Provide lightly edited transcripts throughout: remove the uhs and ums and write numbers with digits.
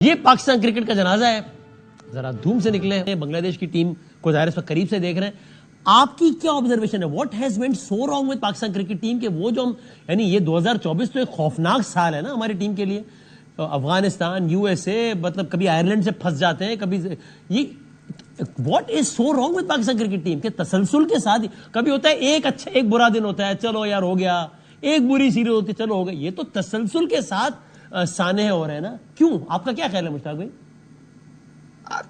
ये पाकिस्तान क्रिकेट का जनाजा है, जरा धूम से निकले हैं। बांग्लादेश की टीम को जाहिर पर करीब से देख रहे हैं। आपकी क्या ऑब्जर्वेशन है, what has went so wrong with Pakistan cricket team के वो जो हम यानी ये 2024 तो एक खौफनाक साल है ना हमारी टीम के लिए। तो अफगानिस्तान, यूएसए, मतलब कभी आयरलैंड से फंस जाते हैं, कभी ये what is so wrong with Pakistan cricket team के तसलसल के साथ। कभी होता है एक अच्छा एक बुरा दिन होता है, चलो यार हो गया, एक बुरी सीरीज होती है, चलो हो गई। ये तो तसलसल के साथ साने हो रहे हैं ना, क्यों? आपका क्या ख्याल है मुश्ताक भाई?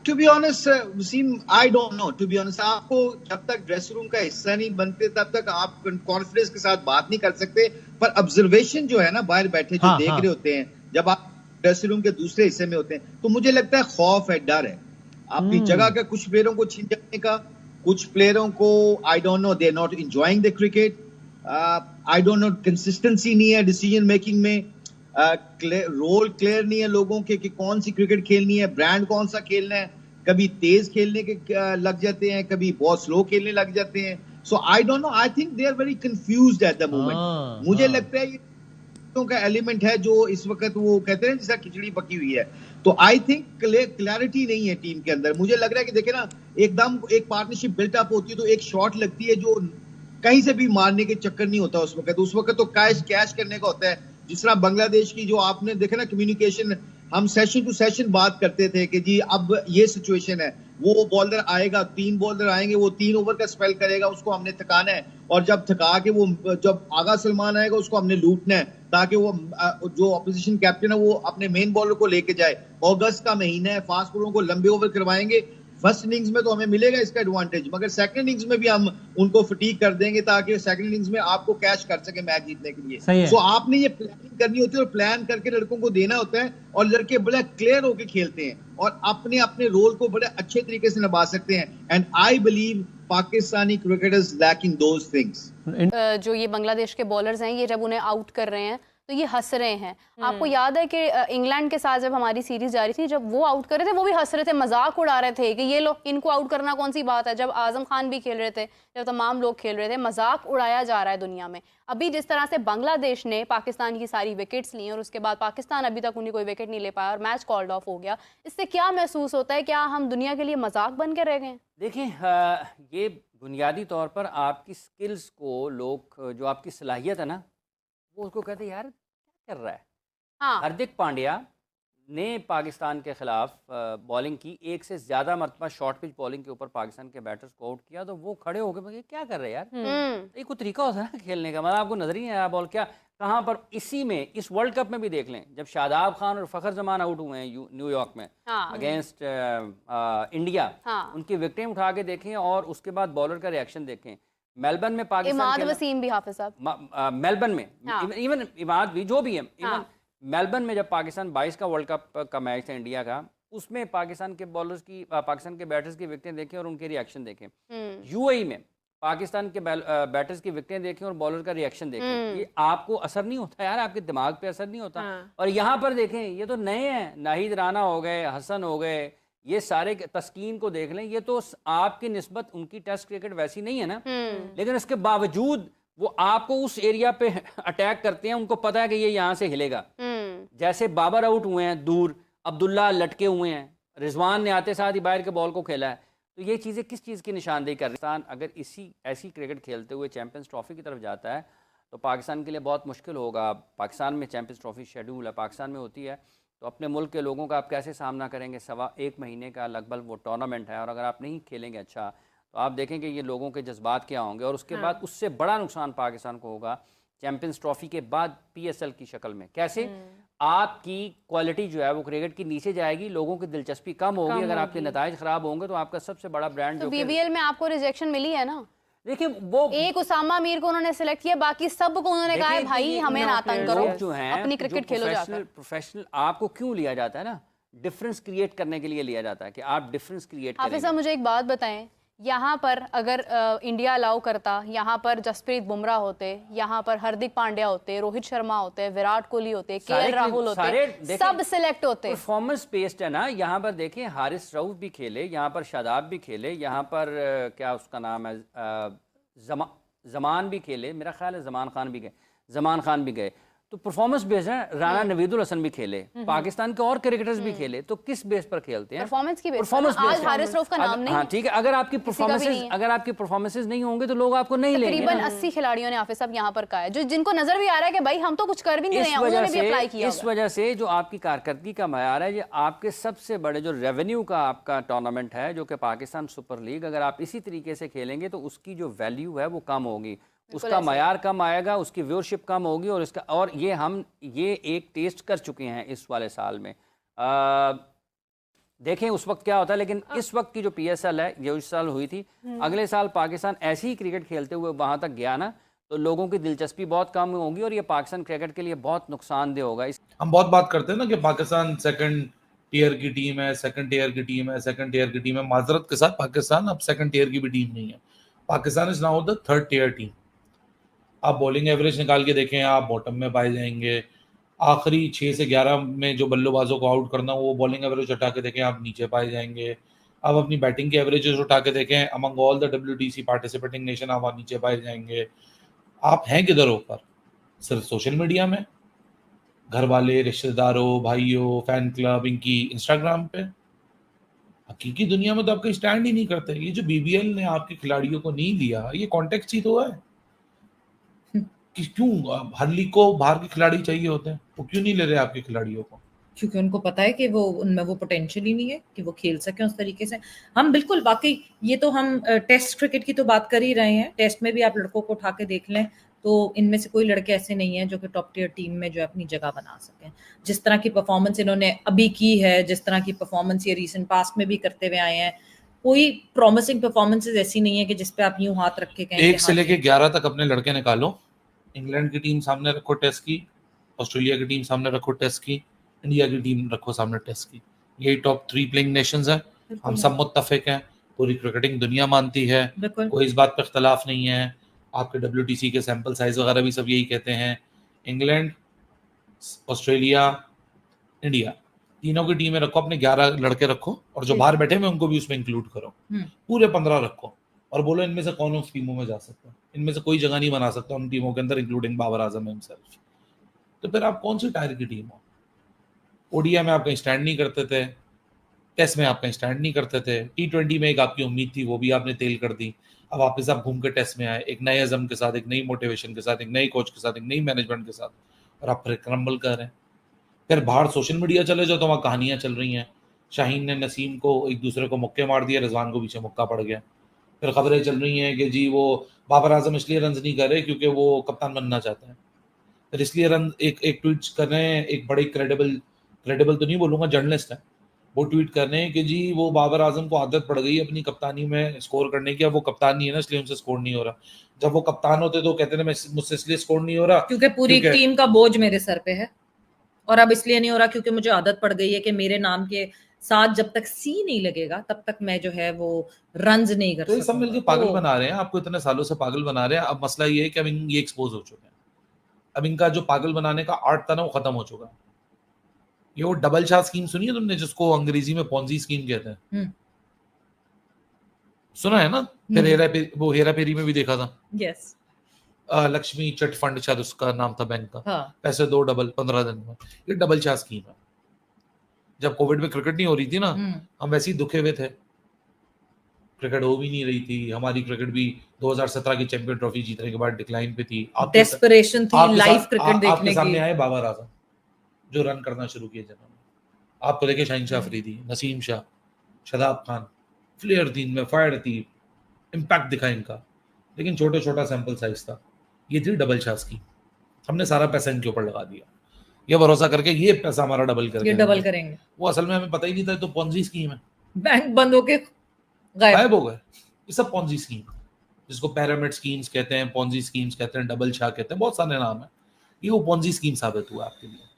To be honest Wasim, I don't know. To be honest, आपको जब तक ड्रेसिंग रूम का हिस्सा नहीं बनते तब तक आप कॉन्फिडेंस के साथ बात नहीं कर सकते। पर ऑब्जर्वेशन जो है ना, बाहर बैठे जो देख रहे होते हैं, जब आप ड्रेसिंग रूम के दूसरे हिस्से में होते हैं, तो मुझे लगता है खौफ है, डर है अपनी जगह का। कुछ प्लेयरों को छीन जाने का, कुछ प्लेयरों को I don't know, they are not enjoying the cricket. I don't know, consistency नहीं है डिसीजन मेकिंग में, रोल क्लियर नहीं है लोगों के कि कौन सी क्रिकेट खेलनी है, ब्रांड कौन सा खेलना है। कभी तेज खेलने के लग जाते हैं, कभी बहुत स्लो खेलने लग जाते हैं। So I don't know, I think they are very confused at the moment. मुझे लगता है ये का एलिमेंट है जो इस वक्त वो कहते हैं जैसा खिचड़ी पकी हुई है। तो आई थिंक क्लैरिटी नहीं है टीम के अंदर। मुझे लग रहा है कि देखे ना, एकदम एक पार्टनरशिप बिल्टअप होती है तो एक शॉट लगती है जो कहीं से भी मारने के चक्कर नहीं होता उस वक्त तो कैश करने का होता है। जिस तरह बांग्लादेश की जो आपने देखा ना कम्युनिकेशन, हम सेशन टू सेशन बात करते थे कि जी अब ये सिचुएशन है, वो बॉलर आएगा, 3 बॉलर आएंगे, वो 3 ओवर का स्पेल करेगा, उसको हमने थकाना है। और जब थका के वो जब आगा सलमान आएगा उसको हमने लूटना है, ताकि वो जो ऑपोजिशन कैप्टन है वो अपने मेन बॉलर को लेके जाए। अगस्त का महीना है, फास्ट बॉलरों को लंबे ओवर करवाएंगे। फर्स्ट इनिंग्स में तो हमें मिलेगा इसका एडवांटेज, मगर सेकंड इनिंग्स में भी हम उनको फटीक कर देंगे ताकि सेकंड इनिंग्स में आपको कैच कर सके मैच जीतने के लिए। सो आपने ये प्लानिंग करनी होती है और प्लान करके लड़कों को देना होता है, और लड़के बड़े क्लियर होकर खेलते हैं और अपने अपने रोल को बड़े अच्छे तरीके से निभा सकते हैं। And I believe Pakistani cricketers lacking those things. जो ये बांग्लादेश के बॉलर्स हैं, ये जब उन्हें आउट कर रहे हैं तो ये हंस रहे हैं। आपको याद है कि इंग्लैंड के साथ जब हमारी सीरीज जारी थी, जब वो आउट कर रहे थे वो भी हंस रहे थे, मजाक उड़ा रहे थे कि ये लोग, इनको आउट करना कौन सी बात है। जब आजम खान भी खेल रहे थे, जब तमाम लोग खेल रहे थे, मजाक उड़ाया जा रहा है दुनिया में। अभी जिस तरह से बांग्लादेश ने पाकिस्तान की सारी विकेट्स ली और उसके बाद पाकिस्तान अभी तक उन्हें कोई विकेट नहीं ले पाया और मैच कॉल्ड ऑफ हो गया, इससे क्या महसूस होता है? क्या हम दुनिया के लिए मजाक बन के रह गए? देखिए, ये बुनियादी तौर पर आपकी स्किल्स को लोग, जो आपकी सलाहियत है ना, वो उसको कहते हैं यार कर रहा है। हार्दिक पांड्या ने पाकिस्तान के खिलाफ बॉलिंग की, एक से ज़्यादा मरतबा शॉर्ट पिच बॉलिंग के ऊपर पाकिस्तान के बैटर्स को आउट किया, तो वो खड़े हो गए, क्या कर रहे हैं यार, ये कोई तरीका होता है ना खेलने का, मतलब आपको नजर ही नहीं आया बॉल क्या कहाँ पर। इसी में इस वर्ल्ड कप में भी देख लें, जब शादाब खान और फ़खर जमान आउट हुए हैं न्यूयॉर्क में अगेंस्ट इंडिया, उनकी विकेटें उठा के देखें और उसके बाद बॉलर का रिएक्शन देखें। मेलबर्न में पाकिस्तान वसीम भी, हाफिज साहब मेलबर्न में, इवन इमाद भी, जो भी है, इवन मेलबर्न में जब पाकिस्तान 22 का वर्ल्ड कप का मैच था इंडिया का, उसमें पाकिस्तान के बॉलर्स की, पाकिस्तान के बैटर्स की विकेटें देखें और उनके रिएक्शन देखें। यूएई में पाकिस्तान के बैटर्स की विकेटें देखें और बॉलर का रिएक्शन देखें। ये आपको असर नहीं होता यार, आपके दिमाग पे असर नहीं होता। और यहाँ पर देखें, ये तो नए हैं, नाहिद राना हो गए, हसन हो गए, ये सारे, तस्कीन को देख लें, ये तो आपकी निस्बत उनकी टेस्ट क्रिकेट वैसी नहीं है ना, लेकिन इसके बावजूद वो आपको उस एरिया पे अटैक करते हैं, उनको पता है कि ये यहाँ से हिलेगा। जैसे बाबर आउट हुए हैं दूर, अब्दुल्ला लटके हुए हैं, रिजवान ने आते साथ ही बाहर के बॉल को खेला है, तो ये चीज़ें किस चीज़ की निशानदेही कर रही है? पाकिस्तान अगर ऐसी क्रिकेट खेलते हुए चैंपियंस ट्रॉफी की तरफ जाता है तो पाकिस्तान के लिए बहुत मुश्किल होगा। पाकिस्तान में चैंपियंस ट्रॉफी शेड्यूल है, पाकिस्तान में होती है, तो अपने मुल्क के लोगों का आप कैसे सामना करेंगे? 1.25 महीने का लगभग वो टूर्नामेंट है, और अगर आप नहीं खेलेंगे अच्छा, तो आप देखेंगे ये लोगों के जज्बात क्या होंगे। और उसके बाद उससे बड़ा नुकसान पाकिस्तान को होगा चैंपियंस ट्रॉफी के बाद पीएसएल की शक्ल में। कैसे? आपकी क्वालिटी जो है वो क्रिकेट की नीचे जाएगी, लोगों की दिलचस्पी कम होगी, अगर आपके नताइज खराब होंगे तो आपका सबसे बड़ा ब्रांड, तो बीबीएल में आपको रिजेक्शन मिली है ना। देखिए, वो एक उसामा मीर को उन्होंने सिलेक्ट किया, बाकी सब को उन्होंने कहा है भाई हमें ना तंग करो, जो हैं अपनी क्रिकेट खेलो जाकर। प्रोफेशनल आपको क्यों लिया जाता है ना, डिफरेंस क्रिएट करने के लिए लिया जाता है कि आप डिफरेंस क्रिएट करें। हाफिज साहब, मुझे एक बात बताएं, यहाँ पर अगर इंडिया अलाउ करता, यहाँ पर जसप्रीत बुमराह होते, यहाँ पर हार्दिक पांड्या होते, रोहित शर्मा होते, विराट कोहली होते, केएल राहुल होते, सब सिलेक्ट होते। परफॉर्मेंस बेस्ड है ना। यहाँ पर देखें, हारिस रऊफ भी खेले, यहाँ पर शादाब भी खेले, यहाँ पर क्या उसका नाम है, जमान भी खेले, मेरा ख्याल है जमान खान भी गए, तो परफॉर्मेंस बेस्ड है। राणा नवीदुल हसन भी खेले, पाकिस्तान के और क्रिकेटर्स भी खेले, तो किस बेस पर खेलते हैं? परफॉर्मेंस की बेस परफॉर्मेंस पर। आज हारिस रऊफ का नाम नहीं हाँ है। ठीक है, अगर आपकी परफॉर्मेंसेस नहीं होंगे तो लोग आपको नहीं लेंगे। तकरीबन 80 खिलाड़ियों ने हाफिज साहब यहाँ पर कहा है, जो जिनको नजर भी आ रहा है कि भाई हम तो कुछ कर भी नहीं रहे हैं, उन्होंने भी अप्लाई किया। इस वजह से जो आपकी कारकर्दगी का मयार है, ये आपके सबसे बड़े जो रेवेन्यू का आपका टूर्नामेंट है जो कि पाकिस्तान सुपर लीग, अगर आप इसी तरीके से खेलेंगे तो उसकी जो वैल्यू है वो कम होगी, उसका मयार कम आएगा, उसकी व्यूअरशिप कम होगी। और इसका और ये एक टेस्ट कर चुके हैं इस वाले साल में। देखें उस वक्त क्या होता है, लेकिन इस वक्त की जो PSL है जो इस साल हुई थी, अगले साल पाकिस्तान ऐसे ही क्रिकेट खेलते हुए वहां तक गया ना, तो लोगों की दिलचस्पी बहुत कम होगी और ये पाकिस्तान क्रिकेट के लिए बहुत नुकसानदेह होगा। हम बहुत बात करते हैं ना कि पाकिस्तान सेकंड टियर की टीम है, सेकंड टियर की टीम है, सेकंड टियर की टीम है। माजरत के साथ पाकिस्तान अब सेकंड टियर की भी टीम नहीं है। Pakistan is now the third tier team. आप बॉलिंग एवरेज निकाल के देखें, आप बॉटम में पाए जाएंगे। आखिरी 6 से 11 में जो बल्लेबाजों को आउट करना, वो बॉलिंग एवरेज उठा के देखें, आप नीचे पाए जाएंगे। आप अपनी बैटिंग के एवरेजेस उठा के देखें, among all the WTC participating nation, आप नीचे पाए जाएंगे। आप हैं किधर ऊपर? सिर्फ सोशल मीडिया में, घर वाले, रिश्तेदारों, भाइयों, फैन क्लब, इनकी इंस्टाग्राम पे। हकीकी दुनिया में तो आपका स्टैंड ही नहीं करते। ये जो BBL ने आपके खिलाड़ियों को नहीं लिया, ये कॉन्टेक्स्ट ही तो है कि क्यों हर लीग को बाहर के खिलाड़ी चाहिए होते हैं, वो क्यों नहीं ले रहे आपके खिलाड़ियों को? क्योंकि उनको पता है कि वो उनमें वो पोटेंशियल ही नहीं है कि वो खेल सकें उस तरीके से। हम बिल्कुल वाकई, ये तो हम टेस्ट क्रिकेट की तो बात कर ही रहे हैं। टेस्ट में भी आप लड़कों को उठा के देख लें तो इनमें से कोई लड़के ऐसे नहीं है जो कि टॉप टियर टीम में जो है अपनी जगह बना सकें। जिस तरह की परफॉर्मेंस इन्होंने अभी की है, जिस तरह की परफॉर्मेंस ये रीसेंट पास्ट में भी करते हुए आए हैं, कोई प्रॉमिसिंग परफॉर्मेंसेस ऐसी नहीं है कि जिसपे आप यूं हाथ रख के कहें 1 से लेके 11 तक अपने लड़के निकालो। इंग्लैंड की टीम सामने रखो टेस्ट की, ऑस्ट्रेलिया की टीम सामने रखो टेस्ट की, इंडिया की टीम रखो सामने टेस्ट की। यही टॉप 3 प्लेइंग नेशंस है। हम सब मुत्तफिक हैं, पूरी क्रिकेटिंग दुनिया मानती है, कोई इस बात पर इख्तलाफ नहीं है। आपके WTC के सैंपल साइज वगैरह भी सब यही कहते हैं। इंग्लैंड, ऑस्ट्रेलिया, इंडिया, तीनों की टीमें रखो, अपने 11 लड़के रखो, और जो बाहर बैठे हुए उनको भी उसमें इंक्लूड करो। पूरे 15 रखो और बोलो इनमें से कौन उस टीमों में जा सकता है। इनमें से कोई जगह नहीं बना सकता उन टीमों के अंदर, इंक्लूडिंग बाबर आजम हिमसेल्फ। तो फिर आप कौन सी टायर की टीम हो? ODI में आप कहीं स्टैंड नहीं करते थे, टेस्ट में आप कहीं स्टैंड नहीं करते थे, T20 में एक आपकी उम्मीद थी, वो भी आपने तेल कर दी। अब वापस आप घूम के टेस्ट में आए, एक नए अज़म के साथ, एक नई मोटिवेशन के साथ, एक नई कोच के साथ, एक नई मैनेजमेंट के साथ, और आप फिर क्रम्बल कर रहे हैं। फिर बाहर सोशल मीडिया चले जाओ तो वहाँ कहानियां चल रही हैं, शाहीन ने नसीम को एक दूसरे को मुक्के मार दिया, रिजवान को पीछे मुक्का पड़ गया। फिर खबरें चल रही हैं कि जी वो बाबर आजम इसलिए रन नहीं कर रहे क्योंकि वो कप्तान बनना चाहते हैं। फिर इसलिए रन एक ट्वीट कर रहे हैं, एक बड़ी क्रेडिबल तो नहीं बोलूंगा, जर्नलिस्ट है, वो ट्वीट कर रहे हैं कि जी वो बाबर आजम को आदत पड़ गई अपनी कप्तानी में स्कोर करने की, अब वो कप्तान नहीं है ना इसलिए उनसे स्कोर नहीं हो रहा। जब वो कप्तान होते तो कहते थे मुझसे इसलिए स्कोर नहीं हो रहा क्योंकि पूरी टीम का बोझ मेरे सर पे है, और अब इसलिए नहीं हो रहा क्योंकि मुझे आदत पड़ गई है कि मेरे नाम के साथ जब तक C नहीं लगेगा तब तक मैं जो है वो रन्स नहीं कर सकता। तो ये सब मिलकर पागल बना रहे हैं आपको, इतने सालों से पागल बना रहे हैं। अब मसला ये है कि अब ये एक्सपोज हो चुके हैं। अब इनका जो पागल बनाने का आर्ट था ना वो खत्म हो चुका है। ये वो डबल शाह स्कीम सुनी है तुमने, जिसको अंग्रेजी में पॉन्जी स्कीम कहते हैं? सुना है ना? फिर वो हेरा फेरी में भी देखा था। यस, लक्ष्मी चिट फंड शायद उसका नाम था बैंक का। हाँ। पैसे दो डबल 15 दिन में। ये डबल शाह स्कीम है। जब कोविड में क्रिकेट नहीं हो रही थी ना, हम वैसे ही दुखे हुए थे, क्रिकेट हो भी नहीं रही थी हमारी। क्रिकेट भी 2017 की चैंपियन ट्रॉफी जीतने के बाद डिक्लाइन पे थी। डेस्परेशन थी लाइव क्रिकेट देखने की। आपके सामने आए बाबर आजम जो रन करना शुरू किए जिन्होंने, आपको देखे शाहीन शाह अफरीदी, नसीम शाह, शदाब खान, फ्लेयर थी इनमें, फायर थी, इम्पैक्ट दिखा इनका, लेकिन छोटा छोटा सैंपल साइज था। ये थी डबल शाह स्कीम। हमने सारा पैसा इनके ऊपर लगा दिया, ये भरोसा करके ये पैसा हमारा डबल करेंगे। वो असल में हमें पता ही नहीं था, तो पॉन्जी स्कीम है। बैंक बंद होके गायब हो गए। ये सब पॉन्जी स्कीम, जिसको पिरामिड स्कीम्स कहते हैं, पॉन्जी स्कीम्स कहते हैं, डबल शाह कहते हैं, बहुत सारे नाम है। ये वो पॉन्जी स्कीम साबित हुआ आपके लिए।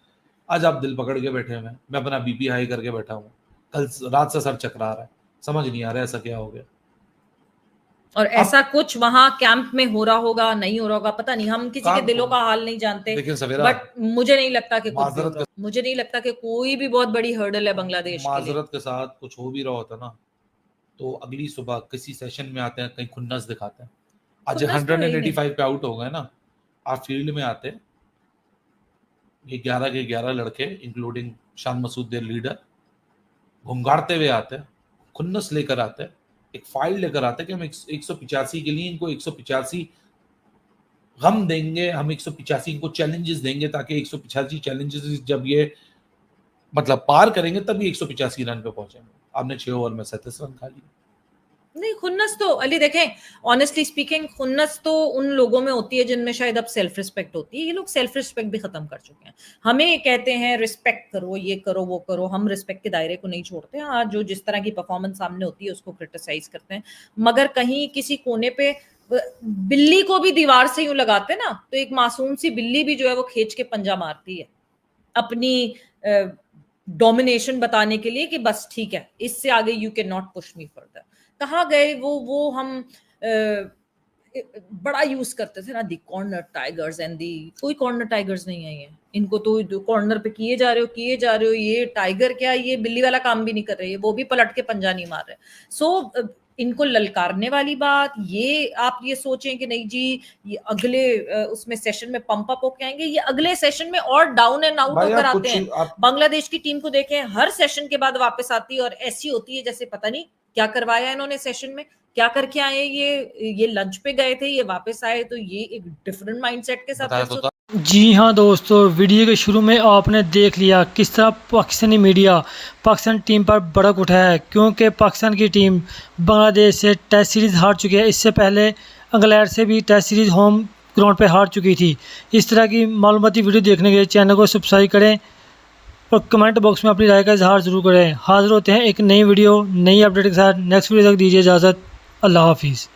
आज आप दिल पकड़ के बैठे हैं, मैं अपना BP हाई करके बैठा हूँ, कल रात से सर चकरा रहा है, समझ नहीं आ रहा है ऐसा क्या हो गया। और ऐसा कुछ वहां कैंप में हो रहा होगा, नहीं हो रहा होगा, पता नहीं, हम किसी के दिलों का हाल नहीं जानते। बट मुझे नहीं लगता कि मुझे नहीं लगता कि कोई भी बहुत बड़ी हर्डल है बांग्लादेश। माजरत के साथ कुछ हो भी रहा होता ना, तो अगली सुबह किसी सेशन में आते हैं, कहीं खुन्नस दिखाते हैं। आज 185 पे आउट हो गए ना, आप फील्ड में आते ये 11 के 11 लड़के including Shan Masood there leader घुंघाड़ते हुए आते हैं, खुन्नस लेकर आते हैं, एक फाइल लेकर आते हैं कि हम 185 के लिए इनको 185 गम देंगे, हम 185 इनको चैलेंजेस देंगे ताकि 185 चैलेंजेस जब ये मतलब पार करेंगे तभी 185 रन पे पहुंचेंगे। आपने 6 ओवर में 37 रन खा लिए। नहीं, खुन्नस तो अली देखें, ऑनेस्टली स्पीकिंग खुन्नस तो उन लोगों में होती है जिनमें शायद अब सेल्फ रिस्पेक्ट होती है। ये लोग सेल्फ रिस्पेक्ट भी खत्म कर चुके हैं। हमें कहते हैं रिस्पेक्ट करो, ये करो, वो करो, हम रिस्पेक्ट के दायरे को नहीं छोड़ते। हाँ, जो जिस तरह की परफॉर्मेंस सामने होती है उसको क्रिटिसाइज करते हैं, मगर कहीं किसी कोने पे बिल्ली को भी दीवार से यूं लगाते ना, तो एक मासूम सी बिल्ली भी जो है वो खींच के पंजा मारती है अपनी डोमिनेशन बताने के लिए कि बस ठीक है, इससे आगे you can not push me further. कहाँ गए वो हम बड़ा यूज करते थे ना, दी कॉर्नर टाइगर्स एंड दी, कोई कॉर्नर टाइगर्स नहीं है ये, इनको तो कॉर्नर पे किए जा रहे हो, ये टाइगर क्या, ये बिल्ली वाला काम भी नहीं कर रहे हैं, वो भी पलट के पंजा नहीं मार रहे। सो इनको ललकारने वाली बात ये, आप ये सोचें कि नहीं जी ये अगले उसमें सेशन में पंप अप होके आएंगे, ये अगले सेशन में और डाउन एंड आउट होकर आते हैं। बांग्लादेश की टीम को देखें, हर सेशन के बाद वापस आती है और ऐसी होती है जैसे पता नहीं क्या करवाया इन्होंने सेशन में, क्या करके आए, ये लंच पे गए थे, ये वापस आए, तो ये एक डिफरेंट माइंडसेट के साथ। जी हाँ दोस्तों, वीडियो के शुरू में आपने देख लिया किस तरह पाकिस्तानी मीडिया पाकिस्तान टीम पर भड़क उठा है, क्योंकि पाकिस्तान की टीम बांग्लादेश से टेस्ट सीरीज़ हार चुकी है। इससे पहले इंग्लैंड से भी टेस्ट सीरीज़ होम ग्राउंड पर हार चुकी थी। इस तरह की मालूमाती वीडियो देखने के लिए चैनल को सब्सक्राइब करें और कमेंट बॉक्स में अपनी राय का इजहार ज़रूर करें। हाजिर होते हैं एक नई वीडियो नई अपडेट के साथ। नेक्स्ट वीडियो तक दीजिए इजाज़त। अल्लाह हाफिज़।